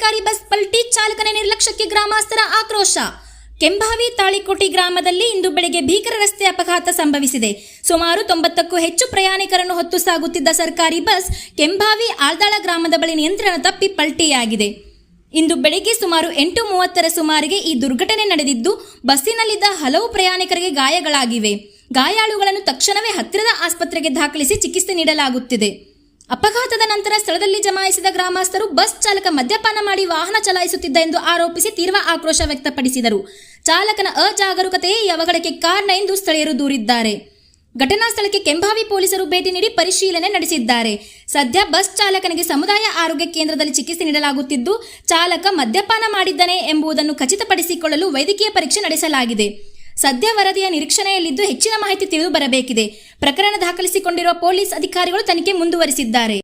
ಸರ್ಕಾರಿ ಬಸ್ ಪಲ್ಟಿ, ಚಾಲಕನ ನಿರ್ಲಕ್ಷ್ಯಕ್ಕೆ ಗ್ರಾಮಸ್ಥರ ಆಕ್ರೋಶ. ಕೆಂಭಾವಿ ತಾಳಿಕೋಟಿ ಗ್ರಾಮದಲ್ಲಿ ಇಂದು ಬೆಳಗ್ಗೆ ಭೀಕರ ರಸ್ತೆ ಅಪಘಾತ ಸಂಭವಿಸಿದೆ. ಸುಮಾರು 90ಕ್ಕೂ ಹೆಚ್ಚು ಪ್ರಯಾಣಿಕರನ್ನು ಹೊತ್ತು ಸಾಗುತ್ತಿದ್ದ ಸರ್ಕಾರಿ ಬಸ್ ಕೆಂಭಾವಿ ಆಲ್ದಾಳ ಗ್ರಾಮದ ಬಳಿ ನಿಯಂತ್ರಣ ತಪ್ಪಿ ಪಲ್ಟಿಯಾಗಿದೆ. ಇಂದು ಬೆಳಗ್ಗೆ ಸುಮಾರು 8:30ರ ಸುಮಾರಿಗೆ ಈ ದುರ್ಘಟನೆ ನಡೆದಿದ್ದು, ಬಸ್ಸಿನಲ್ಲಿದ್ದ ಹಲವು ಪ್ರಯಾಣಿಕರಿಗೆ ಗಾಯಗಳಾಗಿವೆ. ಗಾಯಾಳುಗಳನ್ನು ತಕ್ಷಣವೇ ಹತ್ತಿರದ ಆಸ್ಪತ್ರೆಗೆ ದಾಖಲಿಸಿ ಚಿಕಿತ್ಸೆ ನೀಡಲಾಗುತ್ತಿದೆ. ಅಪಘಾತದ ನಂತರ ಸ್ಥಳದಲ್ಲಿ ಜಮಾಯಿಸಿದ ಗ್ರಾಮಸ್ಥರು ಬಸ್ ಚಾಲಕ ಮದ್ಯಪಾನ ಮಾಡಿ ವಾಹನ ಚಲಾಯಿಸುತ್ತಿದ್ದ ಎಂದು ಆರೋಪಿಸಿ ತೀವ್ರ ಆಕ್ರೋಶ ವ್ಯಕ್ತಪಡಿಸಿದರು. ಚಾಲಕನ ಅಜಾಗರೂಕತೆಯೇ ಈ ಅವಘಡಕ್ಕೆ ಕಾರಣ ಎಂದು ಸ್ಥಳೀಯರು ದೂರಿದ್ದಾರೆ. ಘಟನಾ ಸ್ಥಳಕ್ಕೆ ಕೆಂಭಾವಿ ಪೊಲೀಸರು ಭೇಟಿ ನೀಡಿ ಪರಿಶೀಲನೆ ನಡೆಸಿದ್ದಾರೆ. ಸದ್ಯ ಬಸ್ ಚಾಲಕನಿಗೆ ಸಮುದಾಯ ಆರೋಗ್ಯ ಕೇಂದ್ರದಲ್ಲಿ ಚಿಕಿತ್ಸೆ ನೀಡಲಾಗುತ್ತಿದ್ದು, ಚಾಲಕ ಮದ್ಯಪಾನ ಮಾಡಿದ್ದಾನೆ ಎಂಬುದನ್ನು ಖಚಿತಪಡಿಸಿಕೊಳ್ಳಲು ವೈದ್ಯಕೀಯ ಪರೀಕ್ಷೆ ನಡೆಸಲಾಗಿದೆ. ಸದ್ಯ ವರದಿಯ ನಿರೀಕ್ಷಣೆಯಲ್ಲಿದ್ದು ಹೆಚ್ಚಿನ ಮಾಹಿತಿ ತಿಳಿದು ಬರಬೇಕಿದೆ. ಪ್ರಕರಣ ದಾಖಲಿಸಿಕೊಂಡಿರುವ ಪೊಲೀಸ್ ಅಧಿಕಾರಿಗಳು ತನಿಖೆ ಮುಂದುವರಿಸಿದ್ದಾರೆ.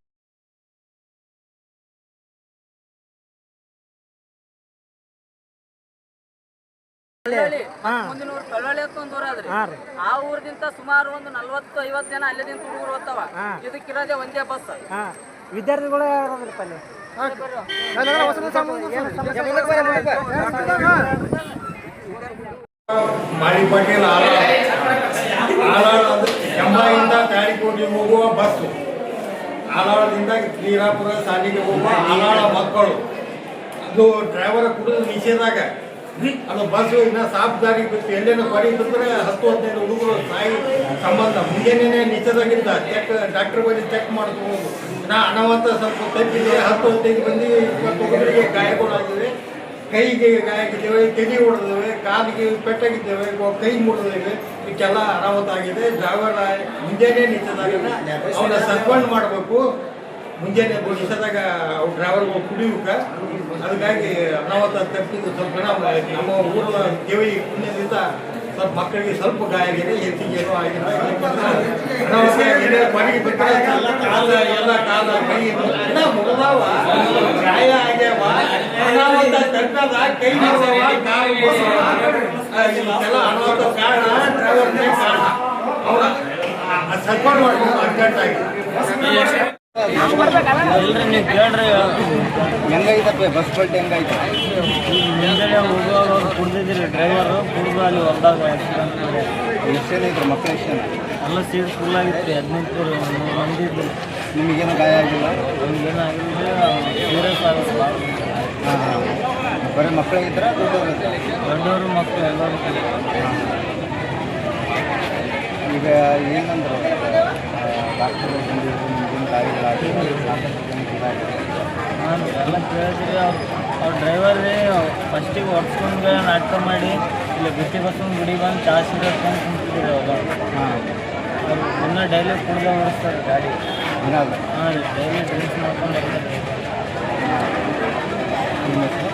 ಮುಂದಿನೂರು ಕಳ್ಳಳ್ಳಿ ಅಂತ ಒಂದು ಊರ ಆದ್ರಿ. ಆ ಊರದಿಂದ ಸುಮಾರು ಒಂದು 40-50 ಜನ ಅಲ್ಲಿದಿಂದ ಹುಡುಗರು ಹೋಗ್ತಾವ. ಇದಕ್ಕಿರೋದೇ ಒಂದೇ ಬಸ್. ವಿದ್ಯಾರ್ಥಿಗಳು ಮಾಳಿ ಪಾಟೀಲ್ ಕೆಂಬಾಯಿಂದ ತಾಳಿಕೋಟೆ ಹೋಗುವ ಬಸ್ಸು, ಆಲಾಳದಿಂದ ಶ್ರೀರಾಪುರ ಸಾಲಿಗೆ ಹೋಗುವ ಆಲಾಳ ಮಕ್ಕಳು. ಅದು ಡ್ರೈವರ್ ಕುಡಿದು ನಿಷೇಧಾಗ ಅದು ಬಸ್ಸು ಇನ್ನು ಸಾಫ್ ದಾರಿ ಬಿಟ್ಟು ಎಲ್ಲೇನೋ ಬರಿ ಬಿಟ್ಟರೆ 10-15 ಹುಡುಗರು ಸಾಯಿ ಸಂಬಂಧ ಮುಂಜಾನೆ ನಿಷೇಧಾಗಿದ್ದ ಚೆಕ್ ಡಾಕ್ಟರ್ ಬಳಿ ಚೆಕ್ ಮಾಡ್ಕೋಬೋದು. ನಾ ಅನಾಹುತ ಸ್ವಲ್ಪ ತಪ್ಪಿದೆ. 10-15 ಮಂದಿ 20 ಹುಡುಗರಿಗೆ ಗಾಯಗಳಾಗಿವೆ. ಕೈಗೆ ಗಾಯಾಗಿದ್ದೇವೆ, ತೆಗಿ ಹೊಡೆದೇವೆ, ಕಾಲಿಗೆ ಪೆಟ್ಟಾಗಿದ್ದೇವೆ, ಕೈ ಮುರಿದೇವೆ. ಇದಕ್ಕೆಲ್ಲ ಅನಾಹುತ ಆಗಿದೆ. ಡ್ರೈವರ್ ಮುಂಜಾನೆ ನಿಷೇಧಾಗಿಲ್ಲ, ಅವನ್ನ ಸಸ್ಪೆಂಡ್ ಮಾಡಬೇಕು. ಮುಂಜಾನೆ ನಿಷೇಧಾಗ ಡ್ರೈವರ್ಗಳು ಕುಡಿಯೋಕೆ, ಅದಕ್ಕಾಗಿ ಅನಾಹುತ ತಪ್ಪಿದ್ದು ಸ್ವಲ್ಪ ನಮ್ಮ ಊರ ದೇವಿ ಪುಣ್ಯದಿಂದ ಸ್ವಲ್ಪ ಮಕ್ಕಳಿಗೆ ಸ್ವಲ್ಪ ಗಾಯ ಆಗಿದೆ. ಹೆಚ್ಚಿಗೆ ಏನೂ ಆಗಿಲ್ಲ. ಅನಾಹುತ ಮನೆಗೆ ಬಿಟ್ಟರೆ ಎಲ್ಲ ಕಾಲ ಕೈ ಮುರಿದಾವ, ಗಾಯ ಆಗ್ಯಾವ, ಅನಾಹುತ ತಟ್ಟದ, ಕೈ ಮುರಿದವ, ಕಾಲು ಇದಕ್ಕೆಲ್ಲ ಅನಾಹುತ ಕಾರಣ ಡ್ರೈವರ್ನೇ ಕಾರಣ. ಅವರ ಸಸ್ಪೆಂಡ್ ಮಾಡಬೇಕು ಅರ್ಜೆಂಟಾಗಿ. ಎಲ್ರಿ ನೀವು ಕೇಳ್ರಿ, ಹೆಂಗೈತಪ್ಪ ಬಸ್ ಪಲ್ಟಿ ಹೆಂಗೈತೆ? ಮುಂಜಾನೆ ಹೋಗುವಾಗ ಕುಡ್ದಿದ್ರಿ ಡ್ರೈವರು, ಕುಡಿದು ಅಲ್ಲಿ ಹೊಲ್ದಾಗ ಆಕ್ಸಿಡೆಂಟ್ ಮಾಡಿ. ಎಷ್ಟೇನೈತ್ರಿ ಮಕ್ಕಳು? ಎಷ್ಟೇನ? ಎಲ್ಲ ಸೀಟ್ ಫುಲ್ ಆಗಿತ್ತು. 18 ಮಂದಿ ಇದ್ರು. ನಿಮಗೇನು ಗಾಯ ಆಗಿಲ್ಲ? ನಮಗೇನು ಆಗಿದ್ರೆ ಸೀರಿಯಸ್ ಆಗುತ್ತೆ. ಹಾಂ, ಬರೀ ಮಕ್ಕಳಿಗಿದ್ರೆ ದೊಡ್ಡವರು ಮಕ್ಕಳು ಎಲ್ಲರೂ. ಈಗ ಏನಂದ್ರು ಡಾಕ್ಟರ್ ಬಂದಿದ್ರು, ನಿಮಗೇನು ಗಾಯಗಳಾಗಿದೆ? ಹಾಂ, ಎಲ್ಲ ಕೇಳಿದ್ರಿ. ಅವ್ರು ಡ್ರೈವರ್ರಿ ಫಸ್ಟಿಗೆ ಹೊಡ್ಸ್ಕೊಂಡು ನಾಟಕ ಮಾಡಿ ಇಲ್ಲಿ ಬಿಟ್ಟಿ ಬಸ್ಕೊಂಡು ಗುಡಿ ಬಂದು ಚಾ ಸಿಗತ್ಕೊಂಡು ಕುಂತಿದ್ರು. ಅವಾಗ ಅವ್ರು ಇನ್ನೂ ಡೈಲಿ ಕುಡ್ದು ಓಡಿಸ್ತಾರೆ ಗಾಡಿ. ಏನಾದ್ರು? ಹಾಂ, ಡೈಲಿ ಡ್ರಿಂಕ್ಸ್ ಮಾಡ್ಕೊಂಡು ಬರ್ತಾರೆ. ನಿಮ್ಮ ಹೆಸರು?